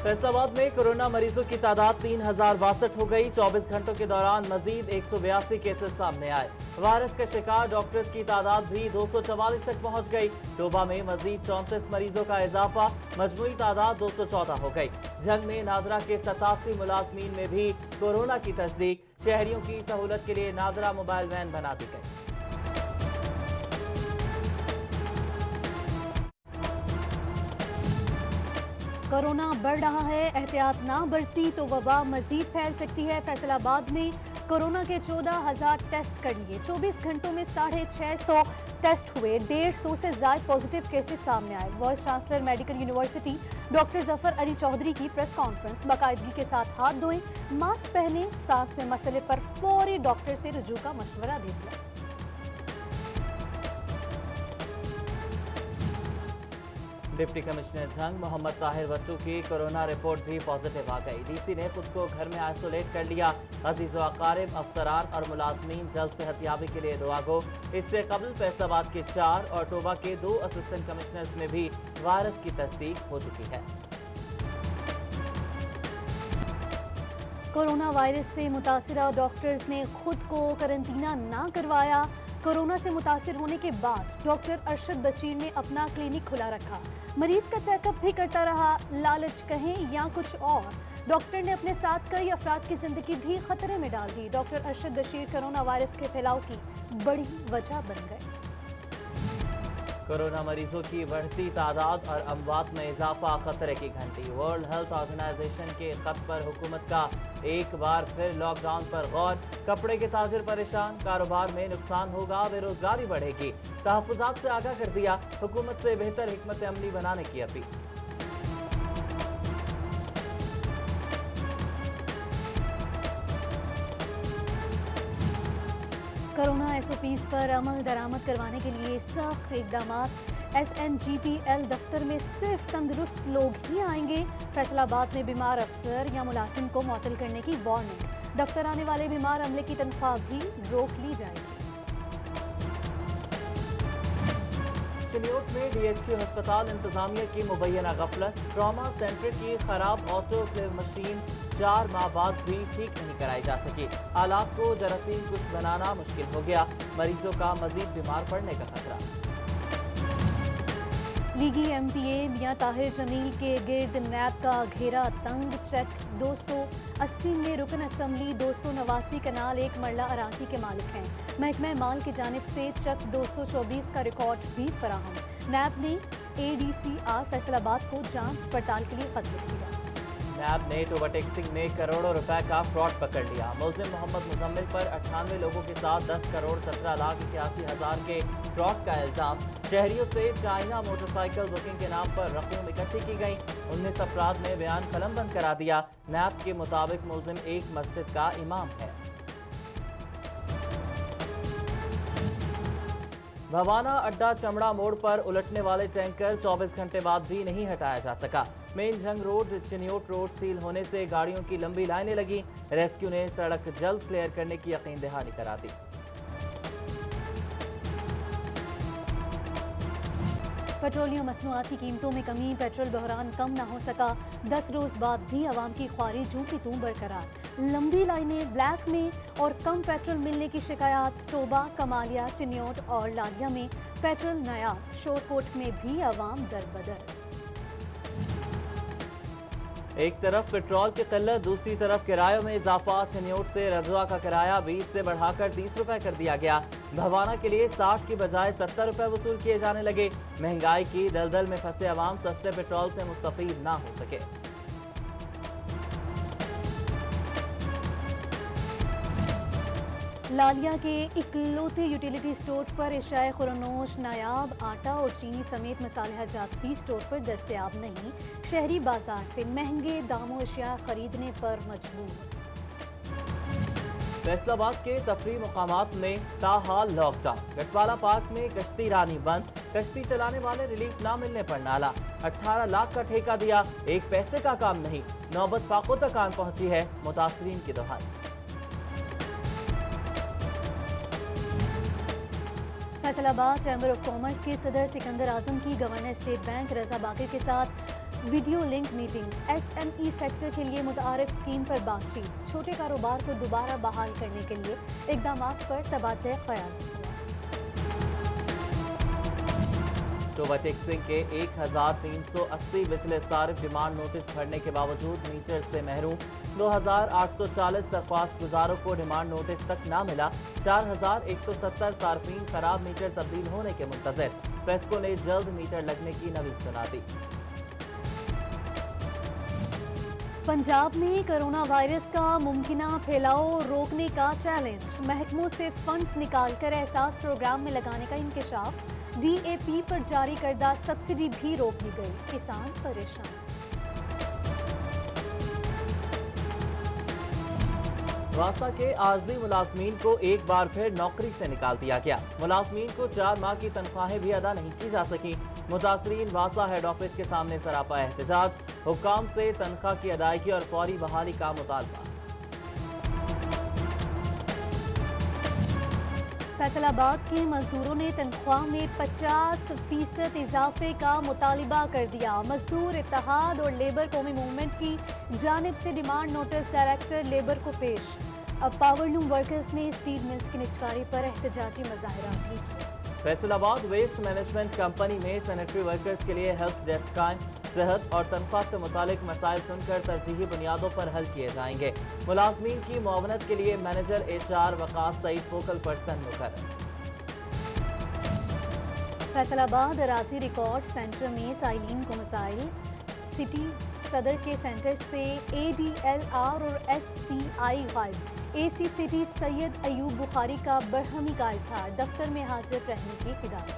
फैसलाबाद में कोरोना मरीजों की तादाद 3062 हो गई। 24 घंटों के दौरान मजीद 182 केसेस सामने आए। वायरस का शिकार डॉक्टर्स की तादाद भी 244 तक पहुंच गई। टोबा में मजीद 34 मरीजों का इजाफा, मजमूई तादाद 214 हो गई। जंग में नादरा के 87 मुलाजमीन में भी कोरोना की तस्दीक। शहरियों की सहूलत के लिए नादरा मोबाइल वैन बना दी गई। कोरोना बढ़ रहा है, एहतियात ना बरती तो वबा मजीद फैल सकती है। फैसलाबाद में कोरोना के 14,000 टेस्ट कर लिए। 24 घंटों में 650 टेस्ट हुए। 150 से ज्यादा पॉजिटिव केसेस सामने आए। Vice chancellor medical university doctor Zafar Ali Chaudhry की प्रेस कॉन्फ्रेंस। बाकायदगी के साथ हाथ धोएं, मास्क पहने, सांस में मसले पर फौरी डॉक्टर से रुजू का मशवरा दे दिया। डिप्टी कमिश्नर जंग मोहम्मद ताहिर बच्चू की कोरोना रिपोर्ट भी पॉजिटिव आ गई। डीसी ने खुद को घर में आइसोलेट कर लिया। अजीज व अकारिब, अफसरान और मुलाजमीन जल्द सेहतियाबी के लिए दुआ गो। इससे कबल फैसलाबाद के 4 और टोबा के 2 असिस्टेंट कमिश्नर्स में भी वायरस की तस्दीक हो चुकी है। कोरोना वायरस से मुतासिरा डॉक्टर्स ने खुद को करंटीना ना करवाया। कोरोना से मुतासिर होने के बाद डॉक्टर अरशद बशीर ने अपना क्लिनिक खुला रखा। मरीज का चेकअप भी करता रहा। लालच कहें या कुछ और, डॉक्टर ने अपने साथ कई अफराद की जिंदगी भी खतरे में डाल दी। Doctor Arshad Bashir corona virus के फैलाव की बड़ी वजह बन गए। कोरोना मरीजों की बढ़ती तादाद और अमवात में इजाफा खतरे की घंटी। वर्ल्ड हेल्थ ऑर्गेनाइजेशन के खत पर हुकूमत का एक बार फिर लॉकडाउन पर गौर। कपड़े के ताजिर परेशान, कारोबार में नुकसान होगा, बेरोजगारी बढ़ेगी। तहफ्फुजात से आगाह कर दिया। हुकूमत से बेहतर हिकमत अमली बनाने की अपील। कोरोना एसओपीज पर अमल दरामद करवाने के लिए सख्त इकदामात। SNGPL दफ्तर में सिर्फ तंदुरुस्त लोग ही आएंगे। फैसलाबाद में बीमार अफसर या मुलाजिम को मुअत्तल करने की वार्निंग। दफ्तर आने वाले बीमार अमले की तनख्वाह भी रोक ली जाएगी। चिनियोट में DHQ अस्पताल इंतजामिया की मुबैना गफलत। ट्रॉमा सेंटर की खराब ऑटोक्लेव मशीन 4 माह बाद भी ठीक नहीं कराई जा सकी। हालात को जरासीम कुछ बनाना मुश्किल हो गया। मरीजों का मजीद बीमार पड़ने का खतरा। लीगी MPA मियां ताहिर जमील के गिर्द नैब का घेरा तंग। चेक 280 में रुकन असम्बली 289 कनाल 1 मरला अराजी के मालिक हैं। महकमा माल की जानिब से चेक 224 का रिकॉर्ड भी फराहम। नैब ने ADCR फैसलाबाद को जांच पड़ताल के लिए खत लिख दिया। नैब ने ओवरटेक्सिंग में करोड़ों रुपए का फ्रॉड पकड़ लिया। मुलजिम मोहम्मद मुजम्मिल पर 98 लोगों के साथ 10 करोड़ 17 लाख 81 हजार के फ्रॉड का इल्जाम। शहरियों से चाइना मोटरसाइकिल बुकिंग के नाम पर रकूम इकट्ठी की गई। 19 अफराद ने बयान कलमबंद करा दिया। नैब के मुताबिक मुलजिम एक मस्जिद का इमाम है। भवाना अड्डा चमड़ा मोड़ पर उलटने वाले टैंकर 24 घंटे बाद भी नहीं हटाया जा सका। मेन जंग रोड चिनियोट रोड सील होने से गाड़ियों की लंबी लाइनें लगी। रेस्क्यू ने सड़क जल्द क्लियर करने की यकीन दहानी करा दी। पेट्रोलियम मसनूआती कीमतों में कमी। पेट्रोल बहरान कम न हो सका। 10 रोज बाद भी आवाम की ख्वारी जूं की तूं बरकरार। लंबी लाइनें, ब्लैक में और कम पेट्रोल मिलने की शिकायत। टोबा, कमालिया, चिनियोट और लालिया में पेट्रोल नया। शोरकोट में भी आवाम दरबदर। एक तरफ पेट्रोल की किल्लत, दूसरी तरफ किरायों में इजाफा। चिनियोट से रजवा का किराया 20 से बढ़ाकर 30 रुपए कर दिया गया। भवाना के लिए 60 की बजाय 70 रुपए वसूल किए जाने लगे। महंगाई की दलदल में फंसे अवाम सस्ते पेट्रोल से मुस्तफीद ना हो सके। लालिया के इकलौते यूटिलिटी स्टोर पर एशियाई खुरनोश, नायाब, आटा और चीनी समेत मसालेहा जात भी स्टोर पर दस्तयाब नहीं। शहरी बाजार से महंगे दामों एशिया खरीदने पर मजबूर। फैसलाबाद के तफरीह मुकामात में ताहाल लॉकडाउन। गटवाला पार्क में कश्ती रानी बंद। कश्ती चलाने वाले रिलीफ ना मिलने पर नाला। 18 लाख का ठेका दिया, एक पैसे का काम नहीं। नौबत फाकों तक आन पहुंची है। मुतासरीन की दुहाई। फैसलाबाद चैम्बर ऑफ कॉमर्स के सदर सिकंदर आजम की गवर्नर स्टेट बैंक रजा बाकर के साथ video link meeting, SME sector के लिए मुतारिफ स्कीम पर बातचीत, छोटे कारोबार को दोबारा बहाल करने के लिए इक़दामात पर तबादला ख्याल। टोबा टेक्सिंग के 1380 बिजली सारिफ डिमांड नोटिस भरने के बावजूद मीटर से महरूम, 2840 दरख्वास्त गुजारों को डिमांड नोटिस तक ना मिला, 4170 सार्फिन खराब मीटर तब्दील होने के मुंतज़िर। फेस्को ने जल्द मीटर लगने की नवीद सुना दी। पंजाब में कोरोना वायरस का मुमकिना फैलाव रोकने का चैलेंज, महकमों से फंड्स निकालकर एहसास प्रोग्राम में लगाने का इंकशाफ, DAP पर जारी करदा सब्सिडी भी रोक दी गई, किसान परेशान। वासा के आर्जी मुलाजमीन को एक बार फिर नौकरी से निकाल दिया गया। मुलाजमीन को 4 माह की तनख्वाहें भी अदा नहीं की जा सकी। मुतासरीन वासा हेड ऑफिस के सामने सरापा एहतजाज, हुक्काम से तनख्वाह की अदायगी और फौरी बहाली का मुतालबा। फैसलाबाद के मजदूरों ने तनख्वाह में 50% इजाफे का मुतालिबा कर दिया। मजदूर इत्तेहाद और लेबर कौमी मूवमेंट की जानिब से डिमांड नोटिस डायरेक्टर लेबर को पेश। अब पावरलूम वर्कर्स ने स्टील मिल्स की निचकारी पर एहतजाजी मुजाहरा भी किया। फैसलाबाद वेस्ट मैनेजमेंट कंपनी में सैनिटरी वर्कर्स के लिए हेल्प डेस्क कायम, सेहत और तनख्वाह से मुतालिक मसाइल सुनकर तरजीही बुनियादों पर हल किए जाएंगे। मुलाजमीन की मुआवनत के लिए manager HR Waqas Saeed focal person मुकर्रर। फैसलाबाद अराजी रिकॉर्ड सेंटर में साइलिन को मसाइल, सिटी सदर के सेंटर से ADLR और SCI गायब। AC सिटी सैयद अयूब बुखारी का बरहमी का इजहार, दफ्तर में हाजिर रहने की हिदायत।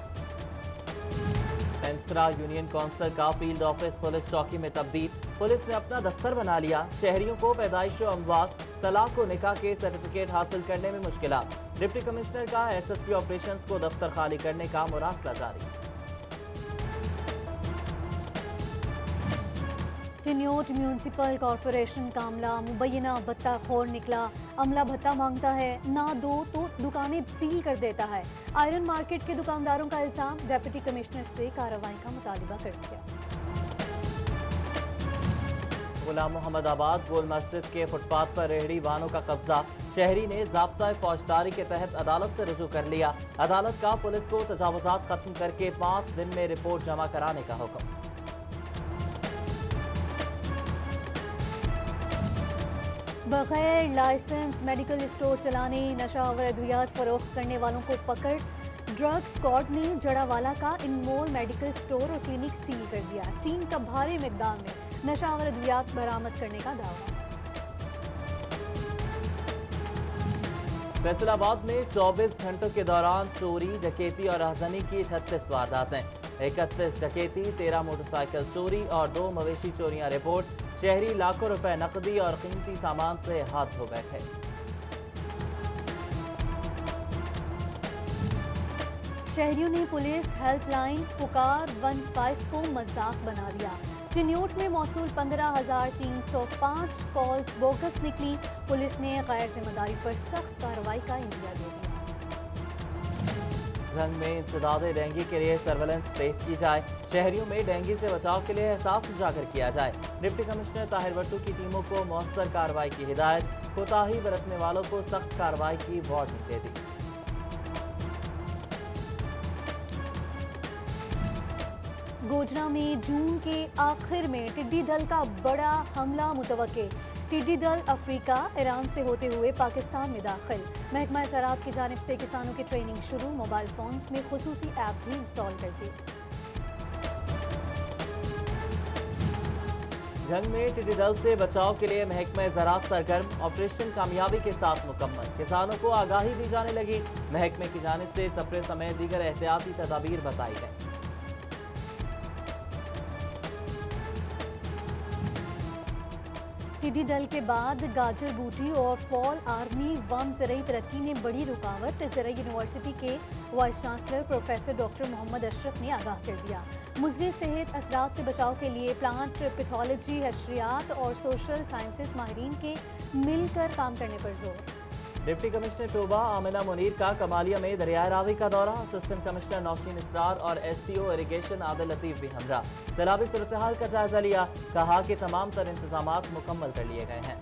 पेंसरा यूनियन काउंसिल का फील्ड ऑफिस पुलिस चौकी में तब्दील, पुलिस ने अपना दफ्तर बना लिया। शहरियों को पैदाइश अमवात, तलाक व निकाह के सर्टिफिकेट हासिल करने में मुश्किलात। डिप्टी कमिश्नर का SSP ऑपरेशंस को दफ्तर खाली करने का मुरासला जारी। चिन्योट म्यूनसिपल कॉरपोरेशन का अमला मुबैना भत्ता खोर निकला। अमला भत्ता मांगता है, ना दो तो दुकानें सील कर देता है। आयरन मार्केट के दुकानदारों का इल्जाम, डेप्यूटी कमिश्नर से कार्रवाई का मुतालिबा कर दिया। गुलाम मोहम्मद आबाद गोल मस्जिद के फुटपाथ पर रेहड़ी वाहनों का कब्जा, शहरी ने ज़ाब्ता फौजदारी के तहत अदालत से रुजू कर लिया। अदालत का पुलिस को तजावुजात खत्म करके 5 दिन में रिपोर्ट जमा कराने का हुक्म। बगैर लाइसेंस मेडिकल स्टोर चलाने, नशावर अद्वियात फरोख्त करने वालों को पकड़। ड्रग स्क्वाड ने जड़ावाला का इनमोल मेडिकल स्टोर और क्लिनिक सील कर दिया। टीम का भारी मिकदार में नशावर अद्वियात बरामद करने का दावा। फैसलाबाद में 24 घंटों के दौरान चोरी, डकैती और राहजनी की 36 वारदातें, 31 डकैती, 13 मोटरसाइकिल चोरी और 2 मवेशी चोरियां रिपोर्ट। शहरी लाखों रुपए नकदी और कीमती सामान से हाथ धो बैठे। शहरियों ने पुलिस हेल्पलाइन पुकार 15 को मजाक बना दिया। चिन्योट में मौसूल 15,305 कॉल्स बोगस निकली। पुलिस ने गैर जिम्मेदारी पर सख्त कार्रवाई का इंदिया दे दिया। जंग में इंसदादे डेंगू के लिए सर्वेलेंस तेज की जाए। शहरियों में डेंगू से बचाव के लिए एहसास उजागर किया जाए। डिप्टी कमिश्नर ताहिर भट्टू की टीमों को मौसर कार्रवाई की हिदायत। कोताही बरतने वालों को सख्त कार्रवाई की वार्निंग दे दी। गोजरा में जून के आखिर में टिड्डी दल का बड़ा हमला मुतवक्के। टिड्डी दल अफ्रीका, ईरान से होते हुए पाकिस्तान में दाखिल। महकमा ज़राअत की जानिब से किसानों की ट्रेनिंग शुरू, मोबाइल फोन्स में खुसूसी ऐप भी इंस्टॉल कर दी। जंग में टिड्डी दल से बचाव के लिए महकमा ज़राअत सरगर्म, ऑपरेशन कामयाबी के साथ मुकम्मल। किसानों को आगाही दी जाने लगी। महकमे की जानिब से सफरे समेत दीगर एहतियाती तदाबीर बताई गई। टिड्डी दल के बाद गाजर बूटी और फॉल आर्मी वम ज़रई तरक्की में बड़ी रुकावट। ज़रई यूनिवर्सिटी के vice chancellor professor doctor Mohammad Ashraf ने आगाह कर दिया। मुज़र सेहत असरात से बचाव के लिए प्लांट पैथोलॉजी, हशरियात और सोशल साइंसेज माहिरीन के मिलकर काम करने पर जोर। Deputy commissioner Toba Amina Munir का कमालिया में दरियाए रावी का दौरा, असिस्टेंट कमिश्नर नौशीन इसरार और एसटीओ इरिगेशन आदिल लतीफ भी हमरा। सैलाबी सूरत-ए-हाल का जायजा लिया, कहा कि तमाम तर इंतजामात मुकम्मल कर लिए गए हैं।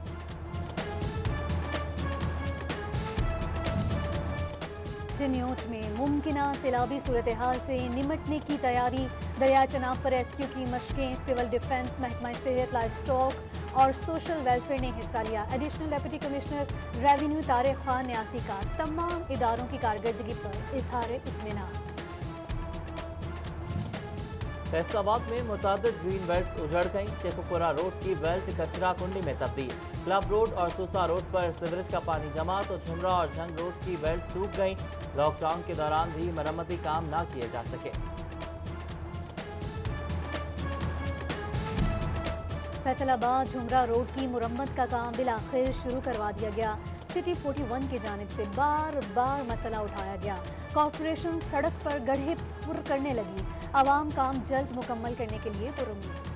चिन्योट में मुमकिना सैलाबी सूरत-ए-हाल से निमटने की तैयारी, दरियाए चनाब पर रेस्क्यू की मशकें, सिविल डिफेंस, महकमा सेहत, लाइफ स्टॉक और सोशल वेलफेयर ने हिस्सा लिया। Additional deputy commissioner revenue Tariq Khan न्यासी का तमाम इदारों की कारकर्दगी पर इजहार इत्मीनान। फैसलाबाद में मुतादिद ग्रीन बेल्ट उजड़ गईं, शेखुपुरा रोड की बेल्ट कचरा कुंडी में तब्दील। क्लब रोड और सूसा रोड पर सीवरेज का पानी जमा तो झुमरा और झंग रोड की बेल्ट सूख गईं। लॉकडाउन के दौरान भी मरम्मती काम न किए जा सके। फैसलाबाद झुमरा रोड की मुरम्मत का काम बिलाखिर शुरू करवा दिया गया। सिटी 41 की जानिब से बार बार मसला उठाया गया। कॉर्पोरेशन सड़क पर गड्ढे पुर करने लगी। आवाम काम जल्द मुकम्मल करने के लिए पुरुम्मीद।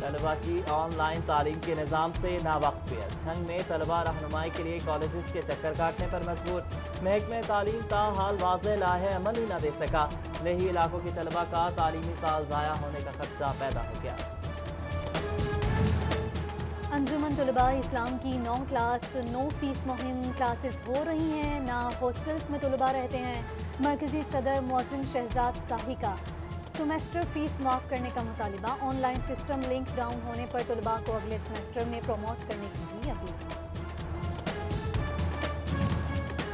तलबा की ऑनलाइन तालीम के निज़ाम से नावाकिफियत, झंग में तलबा रहनुमाई के लिए कॉलेजेस के चक्कर काटने पर मजबूर। महकमे तालीम ताहाल वाज़ेह लाहे अमल ही न दे सका। लेही इलाकों के तलबा का तालीमी साल ज़ाया होने का खदशा पैदा हो गया। अंजुमन तलबा इस्लाम की 9 क्लास 9 फीस मुहिम क्लासेस हो रही हैं, ना हॉस्टल्स में तलबा रहते हैं। मरकजी सदर मुअज्जिम शहजाद शाही का सेमेस्टर फीस माफ करने का मुतालिबा, ऑनलाइन सिस्टम लिंक डाउन होने पर तलबा को अगले सेमेस्टर में प्रमोट करने की भी अपील।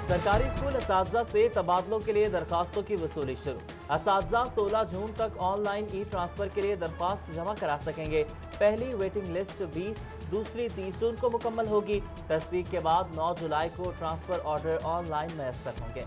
सरकारी स्कूल असातिज़ा से तबादलों के लिए दरखास्तों की वसूली शुरू। असातिज़ा 16 जून तक ऑनलाइन ई ट्रांसफर के लिए दरख्वास्त जमा करा सकेंगे। पहली वेटिंग लिस्ट 20, दूसरी 30 जून को मुकम्मल होगी। तस्दीक के बाद 9 जुलाई को ट्रांसफर ऑर्डर ऑनलाइन मैसर होंगे।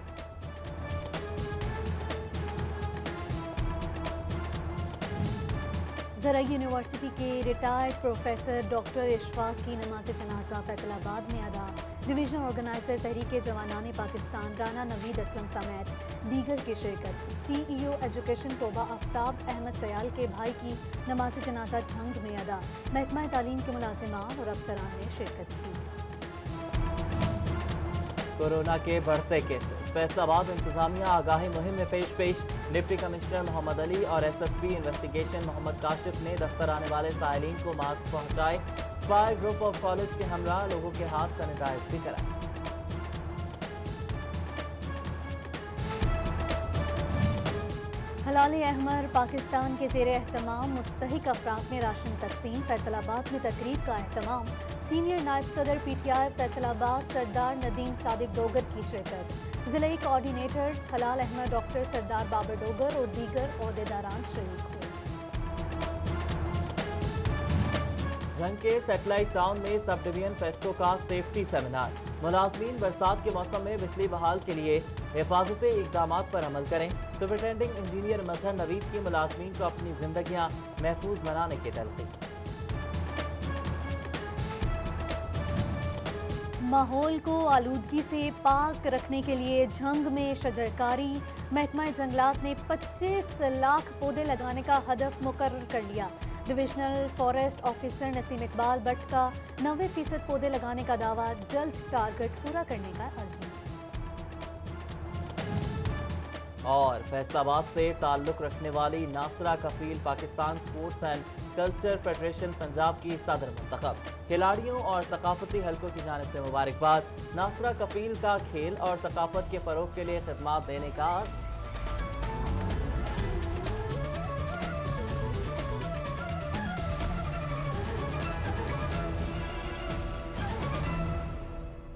ज़राई यूनिवर्सिटी के रिटायर्ड प्रोफेसर डॉक्टर इशफाक की नमाज जनाजा फैसलाबाद में अदा। डिवीजन ऑर्गेनाइजर तहरीके जवानाने पाकिस्तान राना नवीद असलम समेत दीगर की शिरकत। सीईओ एजुकेशन टोबा आफ्ताब अहमद सयाल के भाई की नमाज जनाजा झंग में अदा। महकमा तालीम के मुलाजिमान और अफसरान ने शिरकत की। कोरोना के बढ़ते केसेस, फैसलाबाद इंतजामिया आगाही मुहिम में पेश। डिप्टी कमिश्नर मोहम्मद अली और एसएसपी इन्वेस्टिगेशन मोहम्मद काशिफ ने दफ्तर आने वाले साइलिन को मास्क पहुंचाए। स्पाई ग्रुप ऑफ कॉलेज के हमरा लोगों के हाथ सैनिटाइज भी कराए। हलाल अहमर पाकिस्तान के ज़ेर एहतमाम मुस्तहिक अफराद में राशन तकसीम। फैसलाबाद में तकरीब का एहतमाम। सीनियर नायब सदर पीटीआई फैसलाबाद सरदार नदीम सादिक डोगर की शिरकत। जिले कोऑर्डिनेटर्स हलाल अहमर डॉक्टर सरदार बाबर डोगर और दीगर ओहदेदारान शरीक हुए। झंग के सैटेलाइट टाउन में सब डिवीजन फेस्टो का सेफ्टी सेमिनार। मुलाजमीन बरसात के मौसम में बिजली बहाल के लिए हिफाजती इकदाम पर अमल करें। सुपरिटेंडिंग इंजीनियर मजहर नवीद की मुलाजमीन को अपनी जिंदगियां महफूज बनाने की तलकीन। माहौल को आलूदगी से पाक रखने के लिए झंग में शजरकारी। महकमा जंगलात ने 25 लाख पौधे लगाने का हदफ मुकर्रर कर लिया। Divisional forest officer Naseem Iqbal but का 90% पौधे लगाने का दावा, जल्द टारगेट पूरा करने का अज़्म। और फैसलाबाद से ताल्लुक रखने वाली Nasra Kafeel Pakistan sports and culture federation Punjab की सदर मुंतखब। खिलाड़ियों और सकाफती हलकों की जानिब से मुबारकबाद। नासरा कफील का खेल और सकाफत के फरोग के लिए खिदमात देने का